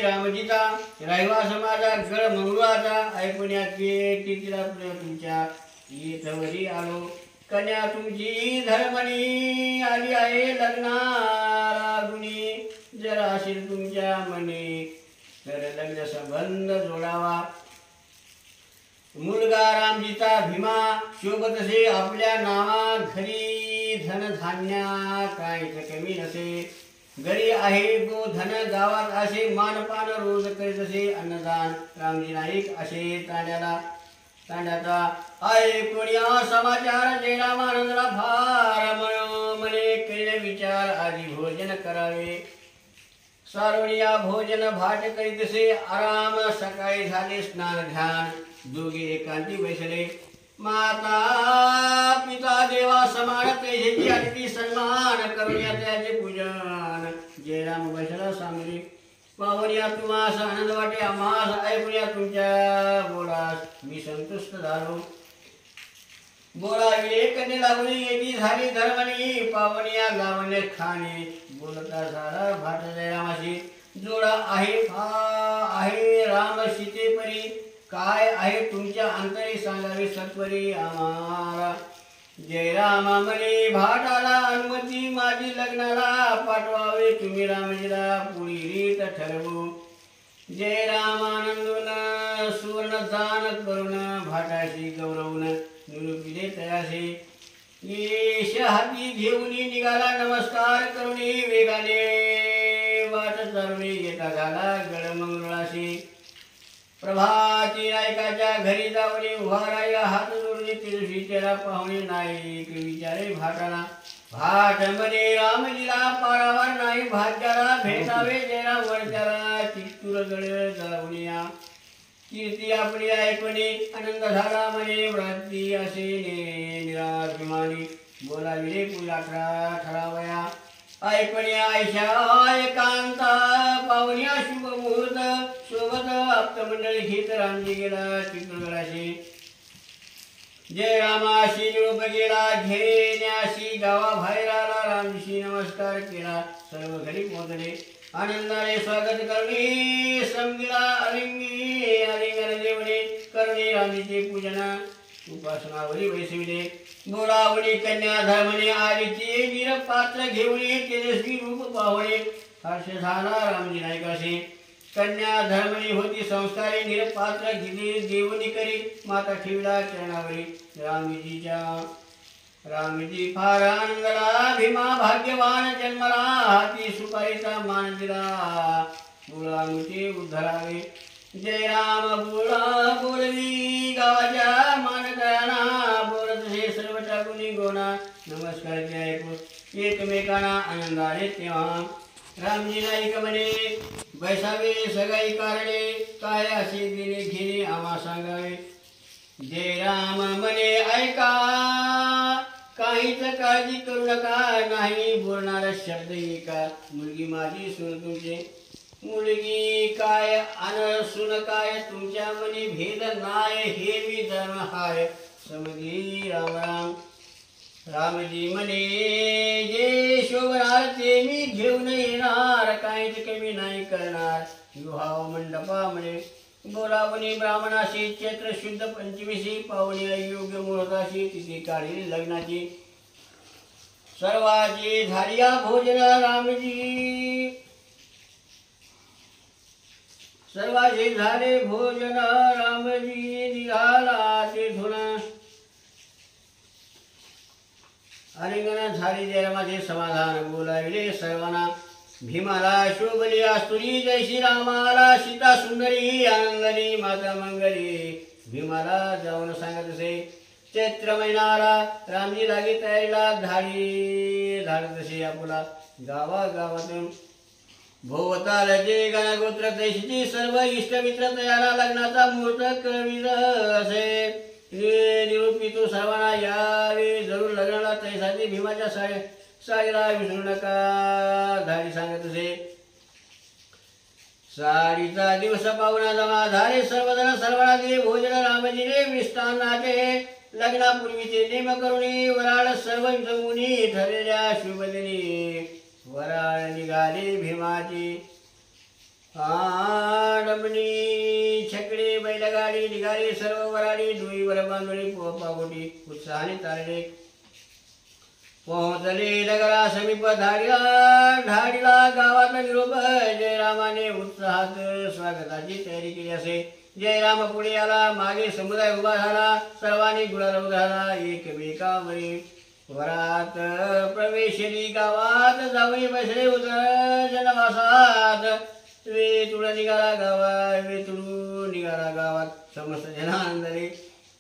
रामजीचा राहिवास माझा गळ मंगळाचा ऐकण्यात तिला तुमच्या इथवरी आलो कन्या तुमची धर्मणी आली आहे लग्नाला गुणी जर असेल तुमच्या मनी तर लग्न संबंध जोडावा मुलगा रामजीचा भीमा शोभत असे आपल्या नावा घरी धन धान्य काहीच कमी नसे घरी आहे गो धन गावात असे मानपान रोज करीत असे अन्नदान रामजी नाईक असे तांड्याचा आहे कोणिया समाचार जय रामानंदला फार मने केले विचार आधी भोजन करावे सारोनिया भोजन भाट करीत असे आराम सकाळी झाले स्नान ध्यान दोघे एकांती बैसले माता पिता देवा समान तेजेची अगदी सन्मान करूया त्याचे पूजन जयराम बैसला सांगली पाहुण्या तुम्हास आनंद वाटे आम्हास ऐकूया तुमच्या बोलास मी संतुष्ट झालो बोला विवेकने लागली येती झाली धर्मनी पावनिया गावने खाणे बोलता सारा भाट जयरामाशी जोडा आहे राम सीते परी काय आहे तुमच्या अंतरी सांगावी सत्वरी आम्हाला जयराम म्हणे भाटाला अनुमती माझी लग्नाला पाठवावे तुम्ही रामजीला पुढी रीत ठरवू जयरामानंदून सुवर्ण दान करून भाटाशी गौरवून निरुपिले तयासे येश हाती घेऊन निघाला नमस्कार करून वेगाने वाट चालून येता झाला गडमंगळाशी प्रभाती नायकाच्या घरी जाऊन उभा राहिला हात जोडून तिरुषी त्याला पाहुणे नाईक विचारे भाटाला भाट म्हणे रामजीला पारावर नाही भाग्याला भेटावे जयराम वरच्याला चित्तूरगड जाऊन या कीर्ती आपली ऐकणे आनंद झाला म्हणे व्राती असे निराभिमानी बोलाविले पुला ठरावया ऐकणे आयशा एकांता पावण्या शुभ मुहूर्त सोबत आप्तमंडळी हित रामजी गेला चित्रगडाशी जयरामाशी निरोप गेला घेण्याशी गावाबाहेर आला रामजी नमस्कार केला सर्व घरी पोहोचले आनंदाने स्वागत करणे समगिला अलिंगन देवने करणे रामजीचे पूजन उपासनावरी वैसविले बोलावणी कन्या धर्मने आलीचे निरपात्र घेऊन तेजस्वी रूप पाहुणे हर्ष झाला रामजी नायकाशी कन्या धर्मनी होती संस्कारे निरपात्र घेतले देवनी करी माता ठेवला चरणावरी रामजी फार आनंदला भीमा भाग्यवान जन्मला हाती सुपारीचा मान दिला मुळामुचे उद्धरावे जयराम बोलवी गावाच्या मानकरांना बोलत हे सर्व टाकून गोना नमस्कार ऐकू एकमेकांना आनंदाने तेव्हा रामजी नाईक म्हणे बैसावे सगाई कारणे काय असे दिले घेणे आम्हा सांगावे जयराम म्हणे ऐका काहीच काळजी करू नका नाही बोलणारा शब्द ऐका मुलगी माझी सून तुमचे मुलगी काय अन सुन काय तुमच्या मनी भेद नाय हे मी धर्म हाय समजी राम राम रामजी म्हणे जे शोभणार ते मी घेऊन येणार काहीच कमी नाही करणार विवाह मंडपा म्हणे बोलावणी ब्राह्मणाशी चैत्र शुद्ध पंचमीशी पावणे योग्य मुहूर्ताशी तिथे काढली लग्नाची सर्वाची झालिया भोजन रामजी सर्वाचे झाले भोजन रामजी निघाला ते धुन आलिंगन झाली जयरामाचे समाधान बोलाविले सर्वांना भीमाला शोभली आस्तुरी जय श्रीरामाला सीता सुंदरी आनंदनी माता मंगली भीमाला जाऊन सांगत असे चैत्र महिनाला रामजी लागे तयारीला धाडत असे आपुला गावागावातून भोवताल जे गणगोत्र देशीची सर्व इष्टमित्र तयारा लग्नाचा मुहूर्त कळवित असे निरूपितो सर्वांना यावे जरूर लग्नाला तैसाची भीमाच्या साडीला विसरू नका धाडी सांगत असे साडीचा दिवस पाहुणा जमा झाले सर्वजण सर्वांना दिले भोजन रामजीने मिष्टान्नाचे लग्नापूर्वीचे नेम करुणी वराळ सर्व जमुनी ठरलेल्या शुभदिनी वराळ निघाली भीमाची वराडी निघाले सर्व वराडी डोई वर बांधणी पागोटी उत्साहाने चालले पोहोचले नगरा समीप ढाडीला गावात निरोप जयरामाने उत्साहात स्वागताची तयारी केली असे जयराम पुढे आला मागे समुदाय उभा झाला सर्वांनी गुलाल उधळला एकमेकावरी वरात प्रवेशली गावात जाऊन बसले जनवासात वेतुळ निघाला गावात समस्त जनांदरे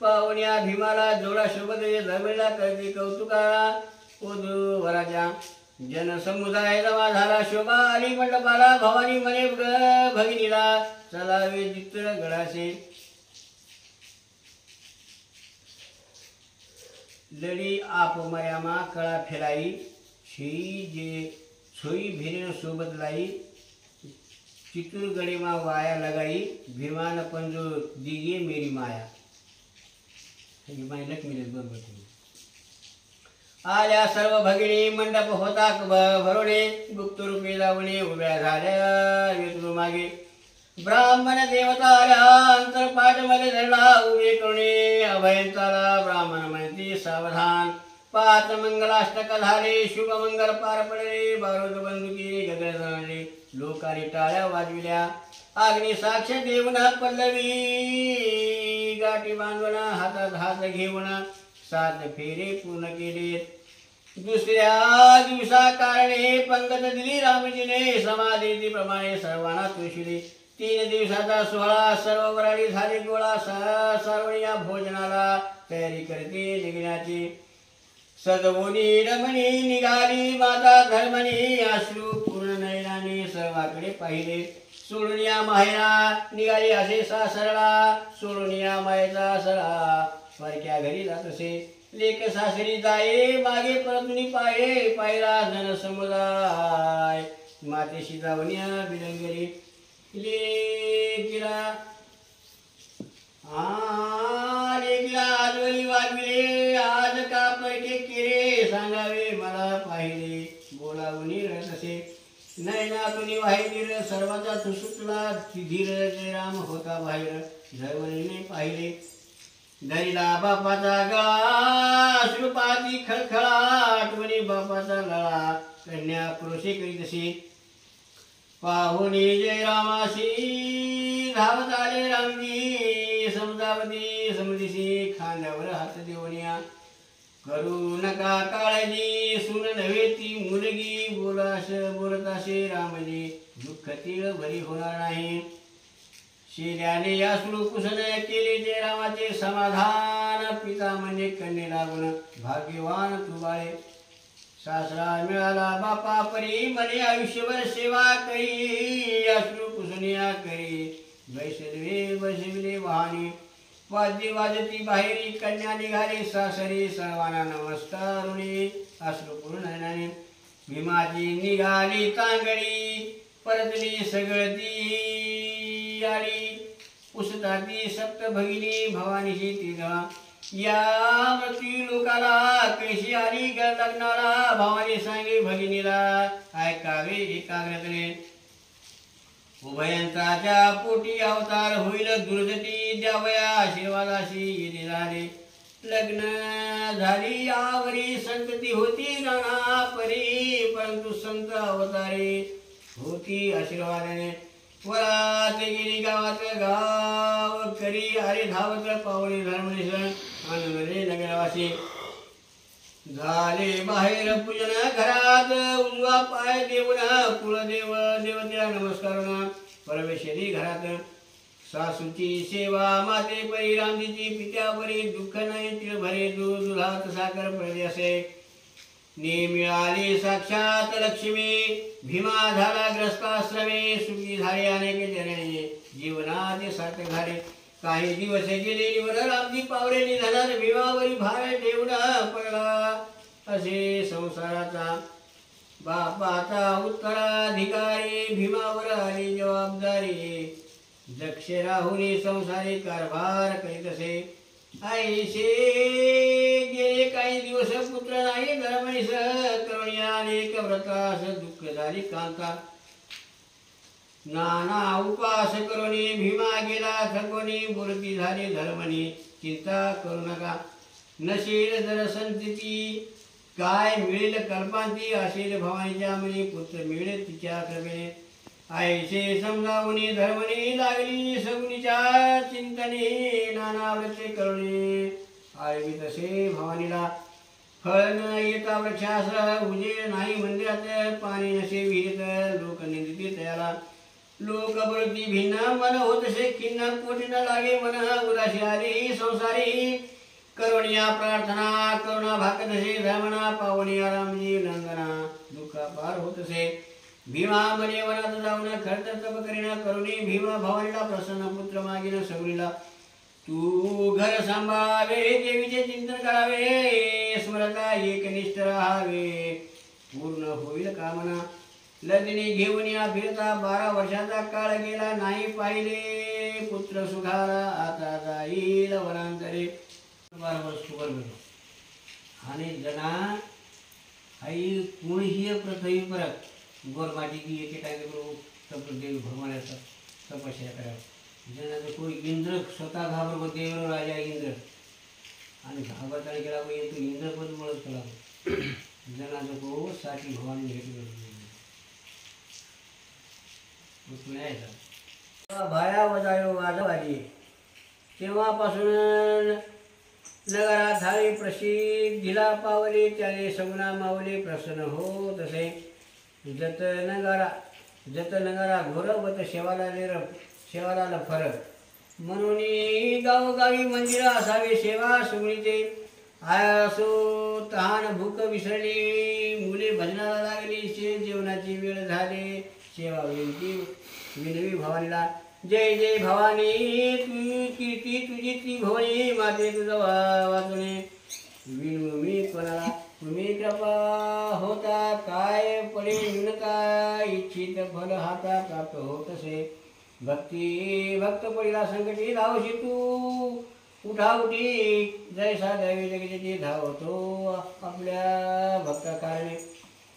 पाहुण्या भीमाला जोडा शोभत धर्मेला करते कौतुकाला वराच्या जनसमुदाय जमा झाला शोभा आली मंडपाला भवानी म्हणे भगिनीला चलावे चित्र गडाचे लडी आप मर्यामा कळा फेलाई छी जे छोई भिरेन सोबत लाई चितूर गडीमा वाया लगाई भीमान पंजो दिगे मेरी माया बरोबर आल्या सर्व भगिनी मंडप होता भरोणे गुप्त रूपी लावणे उभ्या झाल्या वेतरू मागे ब्राह्मण देवता आल्या अंतरपाठ मध्ये धरला उभे करणे अभयंताला ब्राह्मण म्हणते सावधान पाच मंगलाष्टक झाले शुभ मंगल पार पडले बारूद बंदुकी गगन जळले लोकांनी टाळ्या वाजविल्या अग्नी साक्ष देऊन पल्लवी गाठी बांधून हातात हात घेऊन 7 फेरे पूर्ण केले दुसऱ्या दिवसा कारणे पंगत दिली रामजीने समाधी प्रमाणे सर्वांना तुळशीली 3 दिवसाचा सोहळा सर्व वराडी झाली गोळा सर्वणीया भोजनाला तयारी करते निघण्याची सदवोनी रमणी निघाली माता धर्मणी अश्रू पूर्ण नयनाने सर्वाकडे पाहिले सोडून या माहेरा निघाली असे सासरला सोडून या मायेचा सरा परक्या घरी जात असे लेक सासरी जाये मागे परतुनी पाये पायला जन समुदाय मातेशी जावण्या बिलंगरी लेकीला आजवली वागविले आज का परके केले सांगावे मला पाहिले बोलावणी रथ असे नयनातुनी वाहिनीर सर्वाचा सुसुतला धीर जयराम होता बाहेर धर्मने पाहिले दरीला बापाचा गळा अश्रुपाती खळखळा आठवणी बापाचा लळा कन्या पुरुषे करीतशी पाहुणी जयरामाशी धावत आले रामजी समदिशी खांद्यावर हात देवनिया करू नका काळजी सुन नव्हे ती मुलगी बोलताशे रामजी दुःख तीळ भरी होणार नाही शिर्याने अश्रू पुसन केले जयरामाचे समाधान पिता म्हणजे कन्ये लागून भाग्यवान तू बाळे सासरा मिळाला बापा परी म्हणे आयुष्यभर सेवा करी अश्रू पुसनिया करी बसविले वाहनी वाद्य वाजती बाहेरी कन्या निघाली सासरी सर्वांना नमस्कारुणी अश्रुपूर्ण नयनाने भीमाची निघाली तांगडी परतली सगळती आली पुसताती सप्त भगिनी भवानीची तिघा या मृत्यू लोकाला कशी आली लग्नाला भवानी सांगे भगिनीला ऐकावे एकाग्रतेने उभयंताच्या पोटी अवतार होईल दुर्गती द्यावया आशीर्वादाशी येणे झाले लग्न झाली यावरी संतती होती नाना परी परंतु संत अवतारे होती आशीर्वादाने वरात गेली गावात गाव करी अरे धावत पावणे धर्मनिस आनंदले नगरवासी झाले बाहेर पूजन घरात उजवा पाय देऊन कुलदेव देवतेला नमस्कार परमेश्वरी घरात सासूची सेवा माते परी रामजीची पित्यावरी दुःख नाही तिळ भरे दुधात साखर पडले असे मिळाली साक्षात लक्ष्मी भीमा झाला ग्रस्ताश्रमे सुखी झाले अनेक जने जीवनात सार्थक झाले काही दिवस गेले निवड रामजी पावले निधनात भीमावरी भार ठेवून पडला असे संसाराचा बापाचा उत्तराधिकारी भीमावर आली जबाबदारी दक्ष राहुनी संसारी कारभार करीत असे आईशे गेले काही दिवस पुत्र नाही धर्मनिस करुणी अनेक व्रतास दुःख झाली कांता नाना उपास करुणी भीमा गेला थकवणी बोलती झाली धर्मणी चिंता करू नका नशील जर संतती काय मिळेल कल्पांती असेल भवानीच्या मनी पुत्र मिळेल तिच्या कृपेने आईचे समजावणी धर्मणी लागली सगुनीच्या चिंतने नाना व्रते करुणी आई तसे भवानीला फळ न येता वृक्षास उजेड नाही मंदिरात पाणी नसे विहिरीत लोक निंदिती तयाला लोक बोलती भिन्न मन होतसे खिन्न कोटी न लागे मन उदासी आली संसारी करुणिया प्रार्थना करुणा भाकतसे धर्मना पावनिया रामजी नंदना दुःख पार होतसे भीमा मने वनात जाऊन खर्च तप करीना करुणी भीमा भवानीला प्रसन्न पुत्र मागिन सगुनीला तू घर सांभाळावे देवीचे चिंतन करावे स्मरता एकनिष्ठ राहावे पूर्ण होईल कामना लग्नी घेऊन या फिरता 12 वर्षाचा काळ गेला नाही पाहिले पुत्र सुखाला आता जाईल वनांतरे 12 वर्ष सुगर गेलो आणि जना आई कोणीही प्रथवी परत गोरमाटी की एके टाइम करू तपदेवी भगवानाचा तपस्या करावं जनाचं कोणी इंद्र स्वतः घाबरतो देव राजा इंद्र आणि घाबरताना गेला येतो इंद्रपद मुळच केला जनाचं को साठी भवानी भेटली भाया वजायो वाजवाजी तेव्हापासून नगरात झाली प्रसिद्धीला पावले त्याने सगुणा मावले प्रसन्न हो तसे जत नगरा घोरवत शेवाला लफर म्हणून गावोगावी मंदिर असावे सेवा सुगणीचे आसो तहान भूक विसरली मुले भजनाला लागली जेवणाची वेळ झाली सेवा विनती विनवी भवानीला जय जय भवानी तू कीर्ती तुझी ती भवानी माते तुझा वाचणे विनू मी कोणाला तुम्ही कृपा होता काय पडे काय इच्छित फल हाता प्राप्त होतसे भक्त पडिला संकटी धावशी तू उठाउठी जैसा दैवी जगतीची धावतो आपल्या भक्ता कारणे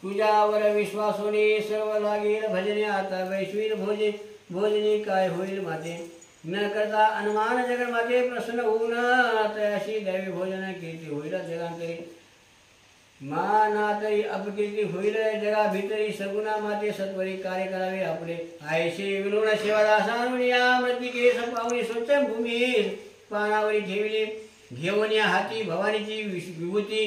तुझ्यावर विश्वासोने सर्व लागेल भजने आता वैश्वीर भोजने काय होईल माते न करता अनुमान जगन्माते प्रसन्न होऊन तयाशी दैवी भोजन कीर्ती होईल जगांतरी मानातरी अपकीर्ती होईल जगा भीतरी सगुणा माते सत्वरी कार्य करावे आपले आयशे विनोन सेवादासानुनी मृतिके संपावनी स्वच्छ भूमी पानावरी ठेविले घेऊन या हाती भवानीची विभूती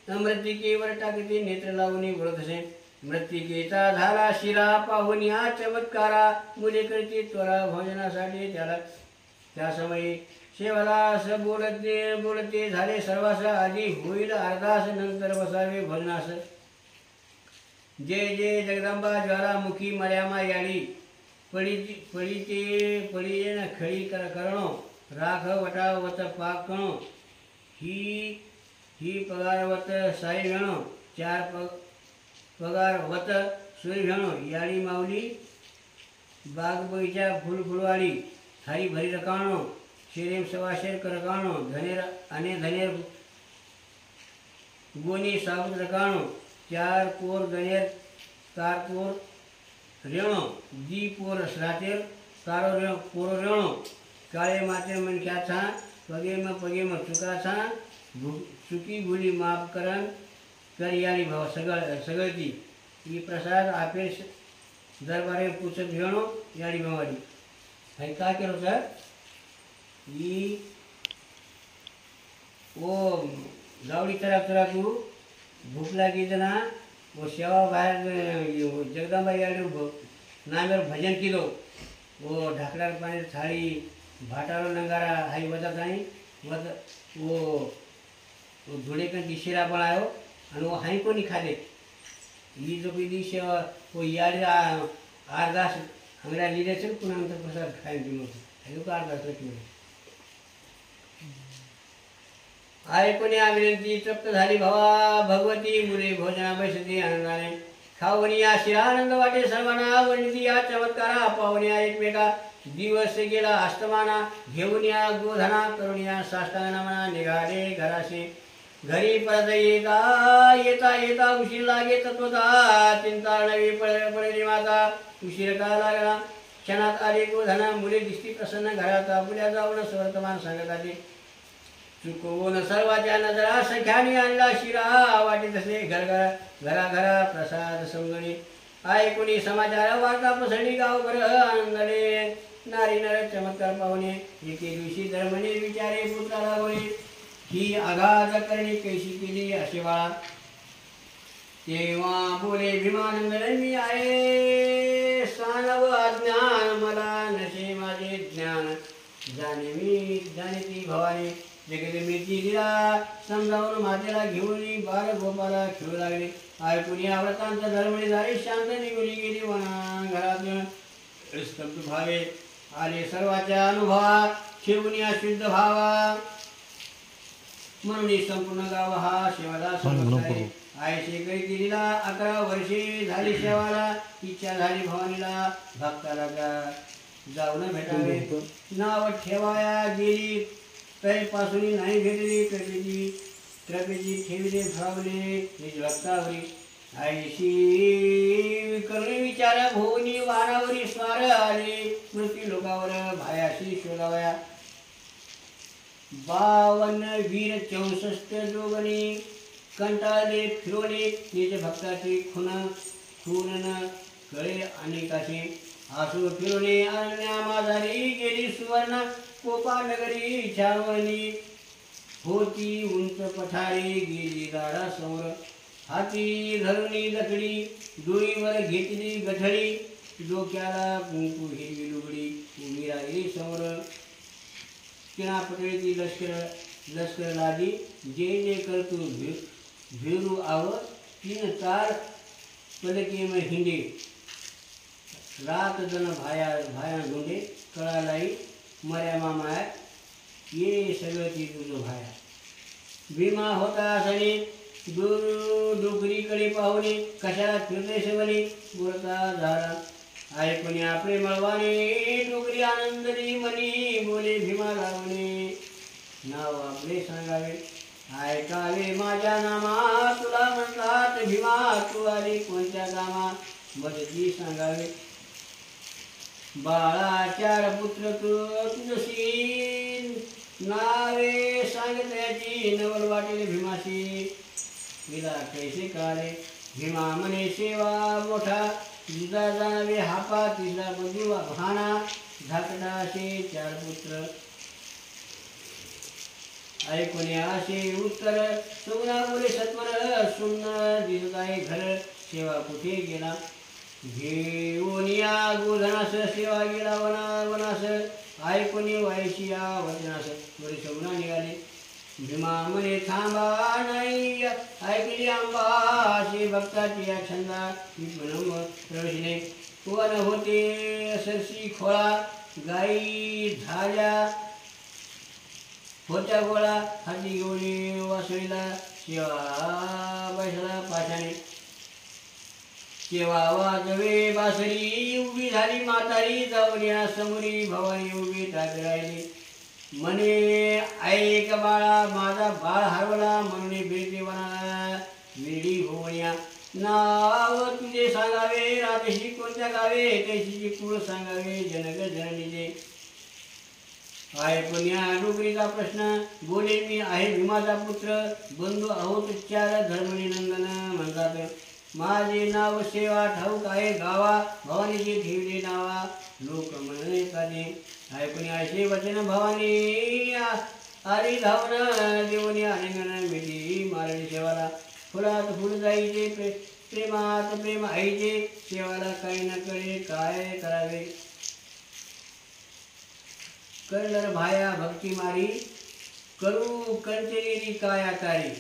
मृतिकेवर टाकते नेत्र लावून बोलत असे मृतिकेचा झाला शिरा पाहून या चमत्कारा मुले करते त्वरा भोजनासाठी त्याला त्या समयी शेवादास बोलते झाले सर्वास आधी होईल अर्धास नंतर बसावे भजनास जय जय जगदंबा ज्वालामुखी मर्यामा याडी पळीते न खळी करणो राख वटा वत पाक कणो ही पगारवत साई वेणो 4 पगार वत सुई वेणो याडी माऊली बाग बगीचा फुलवाडी हरी भरी रकाणो शेरेम सवाशेर करकाणो धनेर गोनी साबुत रकाणो 4 पोर गणेर 4 पोर रेणो दी पोर रातेर कारो पोर रेणो काळे माते मनख्या छा पगेम चुका छा चुकी भूली माफ करन कर यारी भाव सगळती ही प्रसाद आपे दरबारे पुछत घेणो याडी भावाडी हे काय केलं सर ही ओ गावडी चरा तू भूक लागी जना वो सेवा बाहेर जगदंबा याडी नामेर भजन केलो वो ढाकडार पाणी थाळी भाटारो नंगारा हाई वजत नाही वज वो धुळेकन दिशेरा बनायो आणि वो हाई कोणी खाले ही जो की सेवा वो याडी आरदास अंगड्या लिहिले असेल पुन्हा नंतर प्रसाद खायला दिलो हे लोक आरदास रखले ऐकून या विनंती तृप्त झाली भावा भगवती मुले भोजना बैसती आनंदाने खाऊन या शिरानंद वाटे सर्वांना वर्णिती या चमत्कारा पाहून या एकमेका दिवस गेला अष्टमाना घेऊन या गोधना करून या साष्टांगना निघाले घराशी घरी परत येता उशीर लागे तत्वता चिंता नवी पडली माता उशीर का लागला क्षणात आले गोधना मुले दिसती प्रसन्न घरात आपुल्या जाऊन स्वर्तमान सांगत आले चुकवून सर्वाच्या नजरा सख्याने आणला शिरा वाटे तसे घरा प्रसाद समजणे ऐकुनी समाचार वार्ता पसरली गावभर आनंदले नारी नर चमत्कार पाहुणे एके दिवशी धर्मने विचारे पुत्राला बोले ही आघात करणे कैशी केली असे बाळा तेव्हा बोले भीमानंदन मी आहे सानव अज्ञान मला नशे माझे ज्ञान जाणे ती भवानी जगत मिरची दिला समजावून मातेला घेऊन बाल गोपाला खेळू लागले ऐकून या व्रतांचा धर्मणे झाले शांत निघून गेली वना घरात स्तब्ध भावे आले सर्वाच्या अनुभवा ठेवून या शुद्ध भावा म्हणून संपूर्ण गाव हा शेवाला आयशे गैती दिला 11 वर्षे झाली शेवाला इच्छा झाली भवानीला भक्ताला जाऊन भेटावे नाव ठेवाया गेली तरीपासून नाही भेटली कृपेची ठेवले भावले निज भक्तावरी आईशी करणे विचार भोवनी वारावरी स्वार आले मृत्यू लोकावर भायाशी शोधावया 52 वीर 64 जोगणी कंटाळले फिरवले निज भक्ताची खून कळे अनेकाशी आसू फिरवले अरण्या माझारी गेली सुवर्ण कोपा नगरी छावणी होती उंच पठारी गेली गाडा समोर हाती धरुणी लकडी डोईवर घेतली गठडी डोक्याला कुंकू हिरवी लुगडी उभी राहिली समोर किनापटळीची लष्कर लादी जे जे करतो भिरू आव 3 तार पलके में हिंडे रात जन भाया ढूंढे कळालाई मर्या मामा ये सगळं ती तुझं भाया भीमा होता सणी डोकरीकडे पाहुणे कशाला फिरते सवनी बोलता झाला ऐकून आपले मळवाने डोकरी आनंदली मनी बोले भीमा लावणे नाव आपले सांगावे ऐकावे माझ्या नामा तुला म्हणतात भीमा तू आली कोणत्या कामा मदती सांगावे बाळा 4 पुत्र तुझशी नावे सांगितल्याची नवल वाटेल भीमाशी तिला कैसे काळे भीमा म्हणे सेवा मोठा तुझा जाणावे हापा तिला बंधू भाना धाकटाशे 4 पुत्र ऐकून असे उत्तर सगुणा बोले सत्वर सुन्न दिसत आहे घर सेवा कुठे गेला घेऊन या गोधनास सेवा गेला वनास ऐकून वायशिया वचनास वरी सगुणा निघाले भीमा म्हणे थांबा नाही ऐकली आंबा असे भक्ताची या छंदा प्रवेशने कोण होते सरशी खोळा गाई झाल्या होत्या गोळा हाती घेऊन वासळीला शिवा बैसला पाशाने केव्हा वाजवे बासरी उभी झाली म्हातारी जाऊन या समोरी भवानी उभी टाक राहिली म्हणे ऐक बाळा माझा बाळ हरवला म्हणून बिरती वनाला विडी होवया नाव तुझे सांगावे राजेशी कोणत्या गावे कैशीची कुळ सांगावे जनक जननीचे ऐकून या डोकरीचा प्रश्न बोले मी आहे भीमाचा पुत्र बंधू आहोत 4 धर्मणी नंदन म्हणतात माझे नाव सेवा ठाऊक आहे गावा भवानीची ठेवली नावा लोक म्हणे काने ऐकून असे वचन भवानी आली धावण देवनी आलिंगन मिली मारणी सेवाला फुलात फुल जायचे प्रेमात प्रेम आईचे सेवाला काही न कळे काय करावे करलर भाया भक्ती मारी करू कंचनेरी काय आकारी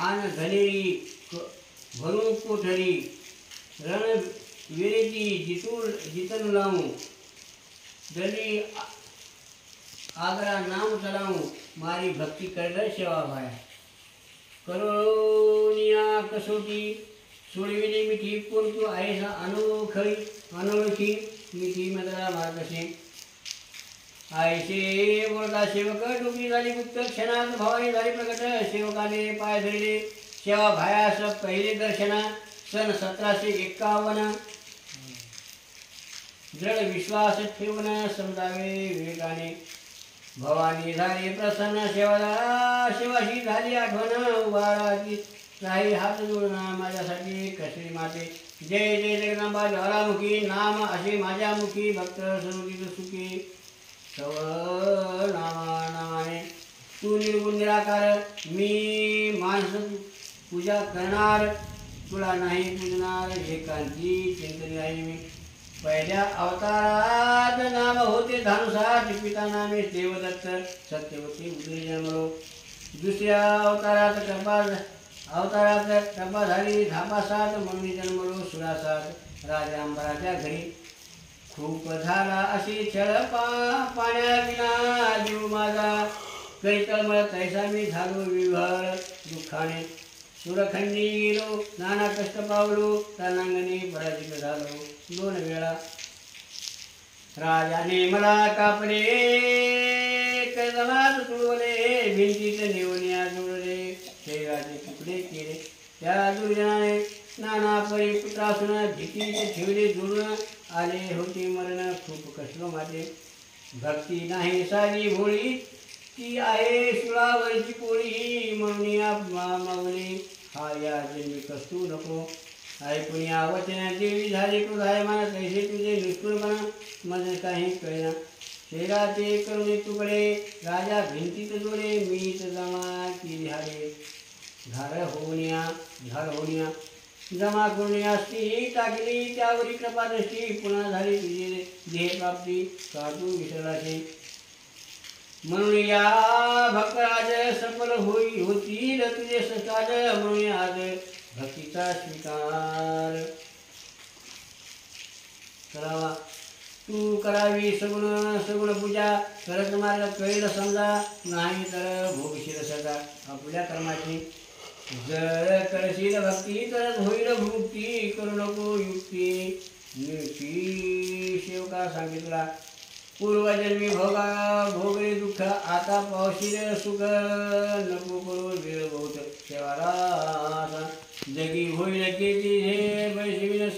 आन घनेरी भरू कोठरी रण विरेती जितन लावू दली आगरा नाम चलावू मारी भक्ती करलर सेवा भाया करोनिया कसोटी सोडविली मिठी कोण तू आहेस अनोळखी मिठी मदरा मार्गशी आयशे बोलता सेवक डोकरी झाली गुप्त क्षणात भवानी झाली प्रकट सेवकाने पाय धरले सेवा भायास पहिले दर्शना सन 1751 दृढ विश्वास ठेवून समजावे विवेकाने. भवानी झाली प्रसन्न शिवाशी झाली आठवण. उभाराची राही हात जोडून माझ्यासाठी कसे माते. जय जय जगदंबा ज्वालामुखी नाम असे माझ्या मुखी. भक्त सर्वतीत सुखी सव नामाने. तू निर्गुण निराकार मी मानस पूजा करणार. तुला नाही पूजणार एकांती चिंतन आहे मी. पहिल्या अवतारात नाम होते धानुसात. पिता नामे देवदत्त सत्यवती उदय जन्मलो. दुसऱ्या अवतारात कृपा झाली धापासात. म्हणून जन्मलो सुरासात. राजा अंबराच्या घरी खूप झाला अशी छळ पाण्या विना जीव माझा. करी तळमळ तैसा मी झालो विभर दुःखाने. सुरखंडी गेलो नाना कष्ट पावलो. रणांगणी पराजित झालो 2 वेळा. राजाने मला कापले कैदनात तुडवले. भिंतीत नेवण्या जोडले शरीराचे तुकडे केले. त्या दुर्जनाने नाना परी पुत्रासून भीतीत ठेवले जोडून. आले होते मरण खूप कष्ट माझे. भक्ती नाही सारी भोळी ती आहे सुळावरची पोळी. म्हणून या माऊली हा या जन्मी कष्टू नको. ऐकून या वचन देवी झाले क्रोधायमान. कैसे तुझे निष्ठुरपणा माझे काही कळेना. शरीराचे करुणे तुकडे राजा भिंतीत जोडे. मीच जमा केली हाडे धार होण्या जमा करून असती टाकली त्यावरी कृपादृष्टी. पुन्हा झाली तुझी देह प्राप्ती काढू विसरलाशी. म्हणून या भक्तराज सफल होतील तुझे संस्कार. म्हणून आज भक्तीचा स्वीकार करावा. तू करावी सगुण पूजा. करत मार्ग कळेल समजा. नाही तर भोगशील सदा आपल्या कर्माची. जर करशील भक्ती तर होईल मुक्ती. करू नको युक्ती नियुक्ती. सेवका सांगितला पूर्वजन्मी भोगले दुःख. आता पावशील सुख नको करू वेळ बहुत सेवाला. जगी होईल केची हे वैशिवीन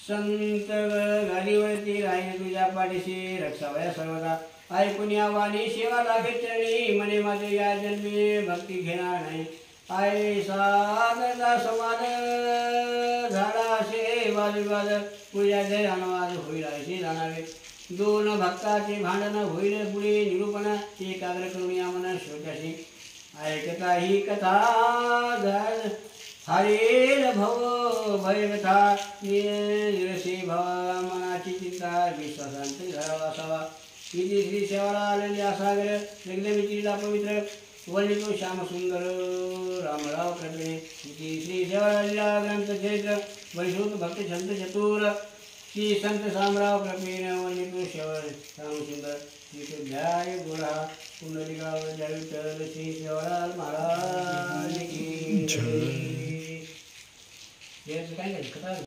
संत गाडीवरती राहील तुझ्या पाठीशी. रक्षावया सर्वदा ऐकून या वाणी सेवा लागे चरणी. म्हणे माझे या जन्मी भक्ती घेणार नाही. साधा संवाद झाला असे वादविवाद. पूजा जय अनुवाद होईल असे जाणावे. 2 भक्ताचे भांडण होईल पुढे निरूपण. एकाग्र करून या मन श्रोत्याशी. ऐकता ही कथा हरेल भव भयकथा. निरसे भवा मनाची चिंता. विश्वासांत घरावा असावा. इथे श्री सेवालाल सागर जगदमितीला पवित्र. वर्णितो श्याम सुंदर रामराव कृपे. इथे श्री सेवालालीला ग्रंथ चरित्र. वैश्रुत भक्त संत चतुर श्री संत शामराव कृपेन वर्णितो श्याम सुंदर. ध्याय गुणा पुंडलिकावर जय विठ्ठल. श्री सेवालाल महाराज की जय. काय कथा